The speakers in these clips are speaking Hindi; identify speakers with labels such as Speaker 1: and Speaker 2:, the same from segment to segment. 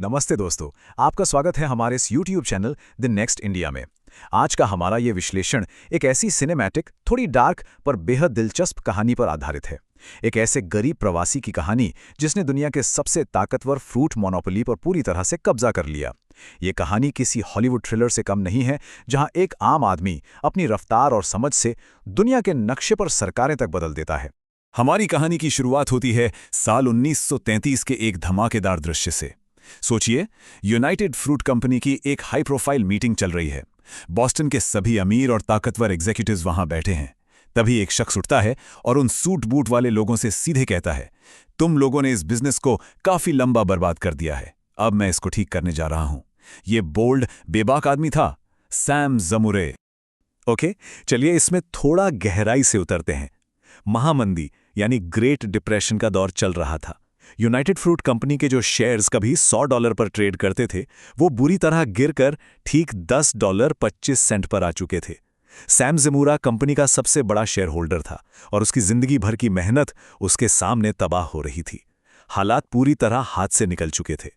Speaker 1: नमस्ते दोस्तों, आपका स्वागत है हमारे इस YouTube channel the next India में। आज का हमारा ये विश्लेषण एक ऐसी सिनेमैटिक, थोड़ी डार्क पर बेहद दिलचस्प कहानी पर आधारित है। एक ऐसे गरीब प्रवासी की कहानी जिसने दुनिया के सबसे ताकतवर फ्रूट मोनोपोली पर पूरी तरह से कब्जा कर लिया। ये कहानी किसी हॉलीवुड थ्रिलर से कम नहीं है, जहां एक आम आदमी अपनी रफ्तार और समझ से दुनिया के नक्शे पर सरकारें तक बदल देता है। हमारी कहानी की शुरुआत होती है साल 1933 के एक धमाकेदार दृश्य से। सोचिए, यूनाइटेड फ्रूट कंपनी की एक हाई प्रोफाइल मीटिंग चल रही है। बॉस्टन के सभी अमीर और ताकतवर एग्जीक्यूटिव्स वहां बैठे हैं। तभी एक शख्स उठता है और उन सूट बूट वाले लोगों से सीधे कहता है, तुम लोगों ने इस बिजनेस को काफी लंबा बर्बाद कर दिया है, अब मैं इसको ठीक करने जा रहा हूं। ये बोल्ड, बेबाक आदमी था, सैम ज़मुरे। ओके, चलिए इसमें थोड़ा गहराई से उतरते हैं। महामंदी यानी ग्रेट डिप्रेशन का दौर चल रहा था। यूनाइटेड फ्रूट कंपनी के जो शेयर्स कभी $100 पर ट्रेड करते थे, वो बुरी तरह गिरकर ठीक $10.25 पर आ चुके थे। सैम ज़मुरा कंपनी का सबसे बड़ा शेयर होल्डर था और उसकी जिंदगी भर की मेहनत उसके सामने तबाह हो रही थी। हालात पूरी तरह हाथ से निकल चुके थे।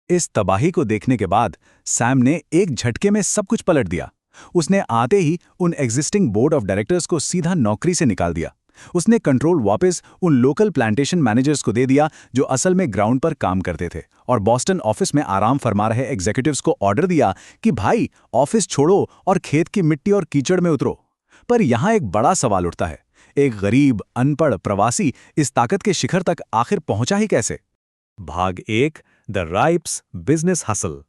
Speaker 1: इस तबाही को देखने के बाद सैम ने एक झटके में सब कुछ पलट दिया। उसने आते ही उन एग्जिस्टिंग बोर्ड ऑफ डायरेक्टर्स को सीधा नौकरी से निकाल दिया। उसने कंट्रोल वापस उन लोकल प्लांटेशन मैनेजर्स को दे दिया जो असल में ग्राउंड पर काम करते थे, और बॉस्टन ऑफिस में आराम फरमा रहे एग्जीक्यूटिव्स को ऑर्डर दिया कि भाई ऑफिस छोड़ो और खेत की मिट्टी और कीचड़ में उतरो। पर यहां एक बड़ा सवाल उठता है, एक गरीब अनपढ़ प्रवासी इस ताकत के शिखर तक आखिर पहुंचा ही कैसे? भाग 1, द राइप्स बिजनेस हसल।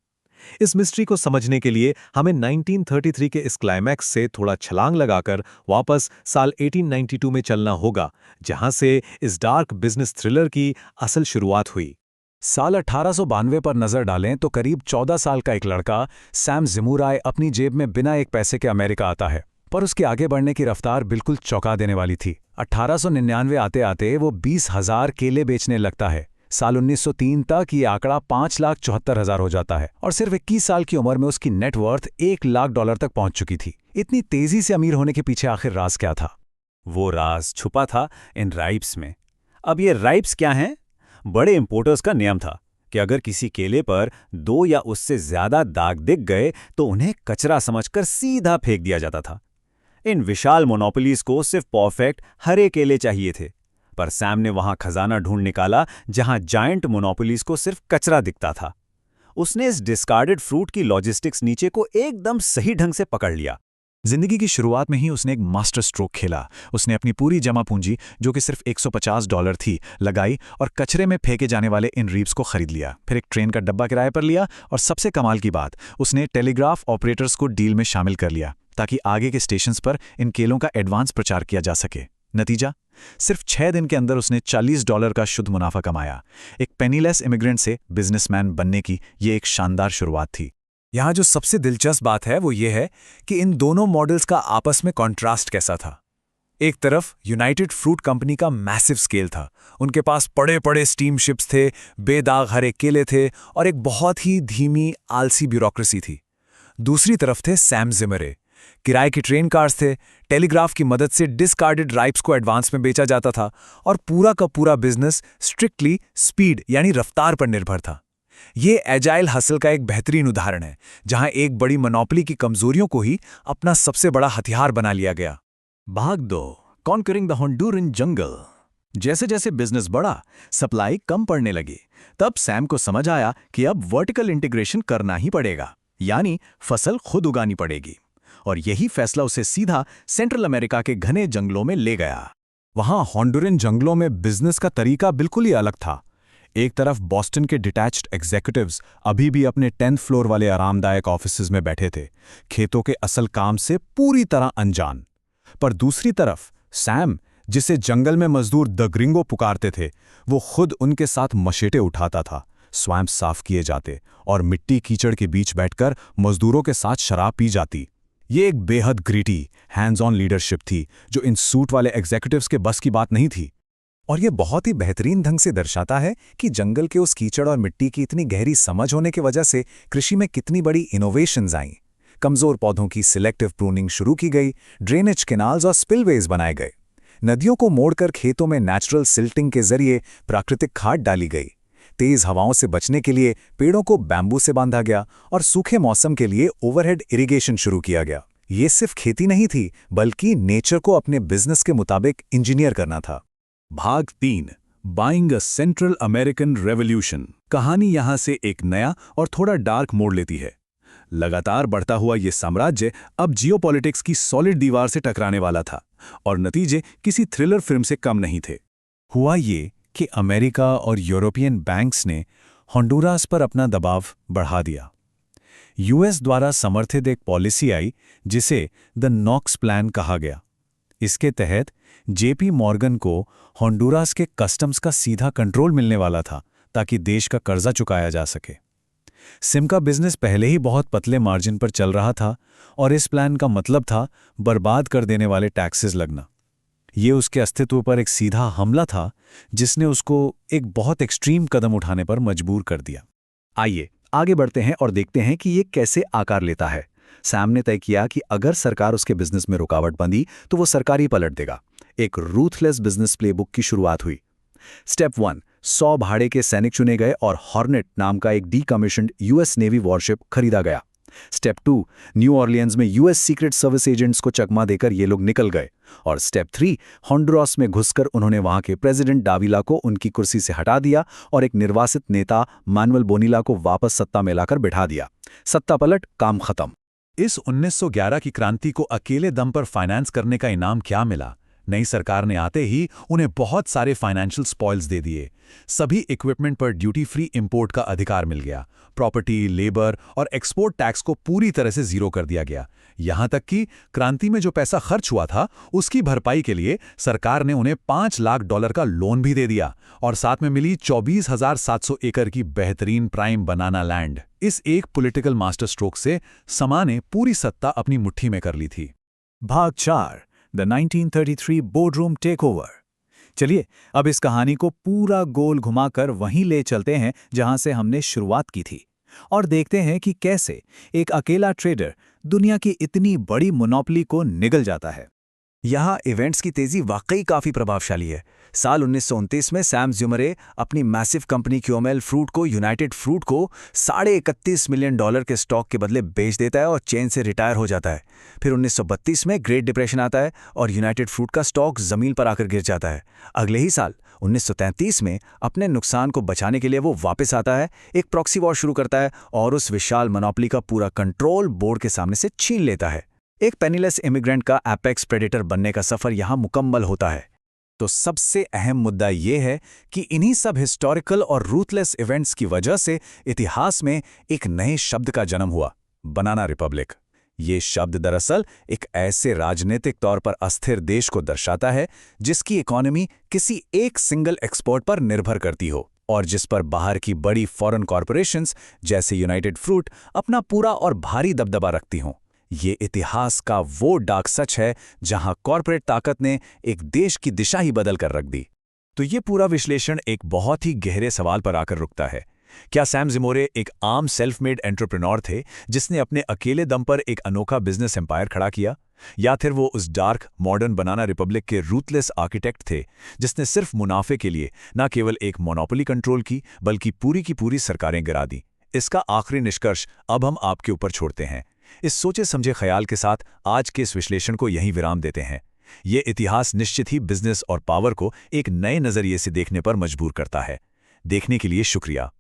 Speaker 1: इस मिस्ट्री को समझने के लिए हमें 1933 के इस क्लाइमैक्स से थोड़ा छलांग लगाकर वापस साल 1892 में चलना होगा, जहां से इस डार्क बिजनेस थ्रिलर की असल शुरुआत हुई। साल 1892 पर नजर डालें तो करीब 14 साल का एक लड़का सैम ज़मुरा अपनी जेब में बिना एक पैसे के अमेरिका आता है, पर उसके आगे बढ़ने की रफ्तार बिल्कुल चौंका देने वाली थी। 1899 आते आते वो 20,000 केले बेचने लगता है। साल 1903 तक ये आंकड़ा 5,74,000 हो जाता है और सिर्फ 21 साल की उम्र में उसकी नेटवर्थ $1,00,000 तक पहुंच चुकी थी। इतनी तेजी से अमीर होने के पीछे आखिर राज क्या था?
Speaker 2: वो राज छुपा था इन राइप्स में। अब ये राइप्स क्या हैं? बड़े इंपोर्टर्स का नियम था कि अगर किसी केले पर 2 या उससे ज्यादा दाग दिख गए तो उन्हें कचरा समझकर सीधा फेंक दिया जाता था। इन विशाल मोनोपोलीज को सिर्फ परफेक्ट हरे केले चाहिए थे, पर सैम ने वहां खजाना ढूंढ निकाला जहां जायंट मोनोपोलीज को सिर्फ कचरा दिखता था। उसने इस डिस्कार्डेड फ्रूट की लॉजिस्टिक्स नीचे को एकदम सही ढंग से पकड़ लिया।
Speaker 1: जिंदगी की शुरुआत में ही उसने एक मास्टर स्ट्रोक खेला। उसने अपनी पूरी जमा पूंजी, जो कि सिर्फ $150 थी, लगाई और कचरे में फेंके जाने वाले इन रीप्स को खरीद लिया। फिर एक ट्रेन का डब्बा किराए पर लिया और सबसे कमाल की बात, उसने टेलीग्राफ ऑपरेटर्स को डील में शामिल कर लिया ताकि आगे के स्टेशंस पर इन केलों का एडवांस प्रचार किया जा सके। नतीजा, सिर्फ 6 दिन के अंदर उसने $40 का शुद्ध मुनाफा कमाया। एक पेनीलेस इमिग्रेंट से बिजनेसमैन बनने की ये एक शानदार शुरुआत थी। यहाँ जो सबसे दिलचस्प बात है वो ये है कि इन दोनों मॉडल्स का आपस में कॉन्ट्रास्ट कैसा था। एक तरफ यूनाइटेड फ्रूट कंपनी का मैसिव स्केल था, उनके पास बड़े बड़े स्टीम शिप्स थे, बेदाग हरे केले थे और एक बहुत ही धीमी आलसी ब्यूरोक्रेसी थी। दूसरी तरफ थे सैम ज़मुरा। किराए की ट्रेन कार्स थे, टेलीग्राफ की मदद से डिस्कार्डेड राइप्स को एडवांस में बेचा जाता था और पूरा का पूरा बिजनेस स्ट्रिक्टली स्पीड यानी रफ्तार पर निर्भर था। ये एजाइल हसल का एक बेहतरीन उदाहरण है, जहां एक बड़ी मोनोपोली की कमजोरियों को ही अपना सबसे बड़ा हथियार बना लिया गया। भाग 2, कॉन्करिंग द होंडुरन जंगल। जैसे जैसे बिजनेस बढ़ा, सप्लाई कम पड़ने लगी। तब सैम को समझ आया कि अब वर्टिकल इंटीग्रेशन करना ही पड़ेगा, यानी फसल खुद उगानी पड़ेगी। और यही फैसला उसे सीधा सेंट्रल अमेरिका के घने जंगलों में ले गया। वहां होंडुरन जंगलों में बिजनेस का तरीका बिल्कुल ही अलग था। एक तरफ बॉस्टन के डिटैच्ड एग्जीक्यूटिव्स अभी भी अपने 10th फ्लोर वाले आरामदायक ऑफिसेज में बैठे थे, खेतों के असल काम से पूरी तरह अनजान। पर दूसरी तरफ सैम, जिसे जंगल में मजदूर द ग्रिंगो पुकारते थे, वो खुद उनके साथ मशेटे उठाता था, स्वयं साफ किए जाते और मिट्टी कीचड़ के बीच बैठकर मजदूरों के साथ शराब पी जाती। ये एक बेहद ग्रिटी, हैंड्स ऑन लीडरशिप थी जो इन सूट वाले एग्जीक्यूटिव्स के बस की बात नहीं थी। और ये बहुत ही बेहतरीन ढंग से दर्शाता है कि जंगल के उस कीचड़ और मिट्टी की इतनी गहरी समझ होने की वजह से कृषि में कितनी बड़ी इनोवेशंस आईं। कमजोर पौधों की सिलेक्टिव प्रूनिंग शुरू की गई, ड्रेनेज कैनाल्स और स्पिलवेज बनाए गए, नदियों को मोड़कर खेतों में नेचुरल सिल्टिंग के जरिए प्राकृतिक खाद डाली गई, तेज हवाओं से बचने के लिए पेड़ों को बैम्बू से बांधा गया और सूखे मौसम के लिए ओवरहेड इरिगेशन शुरू किया गया। ये सिर्फ खेती नहीं थी, बल्कि नेचर को अपने बिजनेस के मुताबिक इंजीनियर करना था।
Speaker 3: भाग 3, buying a central American revolution. कहानी यहां से एक नया और थोड़ा डार्क मोड़ लेती है। लगातार बढ़ता हुआ ये साम्राज्य अब जियोपॉलिटिक्स की सॉलिड दीवार से टकराने वाला था, और नतीजे किसी थ्रिलर फिल्म से कम नहीं थे।
Speaker 2: हुआ ये कि अमेरिका और यूरोपियन बैंक्स ने होंडुरास पर अपना दबाव बढ़ा दिया। यूएस द्वारा समर्थित एक पॉलिसी आई जिसे द नॉक्स प्लान कहा गया। इसके तहत जेपी मॉर्गन को होंडुरास के कस्टम्स का सीधा कंट्रोल मिलने वाला था, ताकि देश का कर्जा चुकाया जा सके। सिम का बिजनेस पहले ही बहुत पतले मार्जिन पर चल रहा था, और इस प्लान का मतलब था बर्बाद कर देने वाले टैक्सेस लगना। ये उसके अस्तित्व पर एक सीधा हमला था, जिसने उसको एक बहुत एक्सट्रीम कदम उठाने पर मजबूर कर दिया।
Speaker 1: आइए आगे बढ़ते हैं और देखते हैं कि ये कैसे आकार लेता है। सैम ने तय किया कि अगर सरकार उसके बिजनेस में रुकावट बंदी तो वो सरकार ही पलट देगा। एक रूथलेस बिजनेस प्लेबुक की शुरुआत हुई। स्टेप 1, 100 भाड़े के सैनिक चुने गए और हॉर्नेट नाम का एक डीकमीशन्ड यूएस नेवी वॉरशिप खरीदा गया। स्टेप 2, न्यू ऑर्लियंस में यूएस सीक्रेट सर्विस एजेंट्स को चकमा देकर ये लोग निकल गए। और स्टेप 3, होंडुरास में घुसकर उन्होंने वहां के प्रेसिडेंट डाविला को उनकी कुर्सी से हटा दिया और एक निर्वासित नेता मानुएल बोनीला को वापस सत्ता में लाकर बिठा दिया। सत्ता पलट, काम खत्म।
Speaker 3: इस 1911 की क्रांति को अकेले दम पर फाइनेंस करने का इनाम क्या मिला? नई सरकार ने आते ही उन्हें बहुत सारे फाइनेंशियल स्पॉइल्स दे दिए। सभी इक्विपमेंट पर ड्यूटी फ्री इंपोर्ट का अधिकार मिल गया। प्रॉपर्टी, लेबर और एक्सपोर्ट टैक्स को पूरी तरह से जीरो कर दिया गया। यहां तक कि क्रांति में जो पैसा खर्च हुआ था, उसकी भरपाई के लिए सरकार ने उन्हें $5 लाख का लोन भी दे दिया, और साथ में मिली 24,700 एकड़ की बेहतरीन प्राइम बनाना लैंड। इस एक पॉलिटिकल मास्टर स्ट्रोक से समा ने पूरी सत्ता अपनी मुट्ठी में कर ली थी।
Speaker 2: भाग 4, द 1933 बोर्डरूम टेकओवर। चलिए अब इस कहानी को पूरा गोल घुमाकर वहीं ले चलते हैं जहां से हमने शुरुआत की थी, और देखते हैं कि कैसे एक अकेला ट्रेडर दुनिया की इतनी बड़ी मोनोपोली को निगल जाता है।
Speaker 1: यहाँ इवेंट्स की तेजी वाकई काफी प्रभावशाली है। साल 1929 में सैम ज़्यूमरे अपनी मैसिव कंपनी क्यूएमएल फ्रूट को यूनाइटेड फ्रूट को $31.5 मिलियन के स्टॉक के बदले बेच देता है और चेन से रिटायर हो जाता है। फिर 1932 में ग्रेट डिप्रेशन आता है और यूनाइटेड फ्रूट का स्टॉक जमीन पर आकर गिर जाता है। अगले ही साल 1933 में अपने नुकसान को बचाने के लिए वो वापस आता है, एक प्रॉक्सी वॉर शुरू करता है और उस विशाल मोनोपोली का पूरा कंट्रोल बोर्ड के सामने से छीन लेता है। एक पेनीलेस इमिग्रेंट का एपेक्स प्रेडेटर बनने का सफर यहां मुकम्मल होता है। तो सबसे अहम मुद्दा यह है कि इन्हीं सब हिस्टोरिकल और रूथलेस इवेंट्स की वजह से इतिहास में एक नए शब्द का जन्म हुआ, बनाना रिपब्लिक। ये शब्द दरअसल एक ऐसे राजनीतिक तौर पर अस्थिर देश को दर्शाता है जिसकी इकोनॉमी किसी एक सिंगल एक्सपोर्ट पर निर्भर करती हो और जिस पर बाहर की बड़ी फॉरेन कॉरपोरेशंस जैसे यूनाइटेड फ्रूट अपना पूरा और भारी दबदबा रखती हों। ये इतिहास का वो डार्क सच है जहां कॉर्पोरेट ताकत ने एक देश की दिशा ही बदल कर रख दी। तो ये पूरा विश्लेषण एक बहुत ही गहरे सवाल पर आकर रुकता है। क्या सैम ज़्यूमरे एक आम सेल्फ मेड एंटरप्रेन्योर थे जिसने अपने अकेले दम पर एक अनोखा बिजनेस एम्पायर खड़ा किया, या फिर वो उस डार्क मॉडर्न बनाना रिपब्लिक के रूथलेस आर्किटेक्ट थे जिसने सिर्फ मुनाफे के लिए न केवल एक मोनोपोली कंट्रोल की बल्कि पूरी की पूरी सरकारें गिरा दी? इसका आखिरी निष्कर्ष अब हम आपके ऊपर छोड़ते हैं। इस सोचे समझे ख्याल के साथ आज के इस विश्लेषण को यहीं विराम देते हैं। ये इतिहास निश्चित ही बिजनेस और पावर को एक नए नजरिए से देखने पर मजबूर करता है। देखने के लिए शुक्रिया।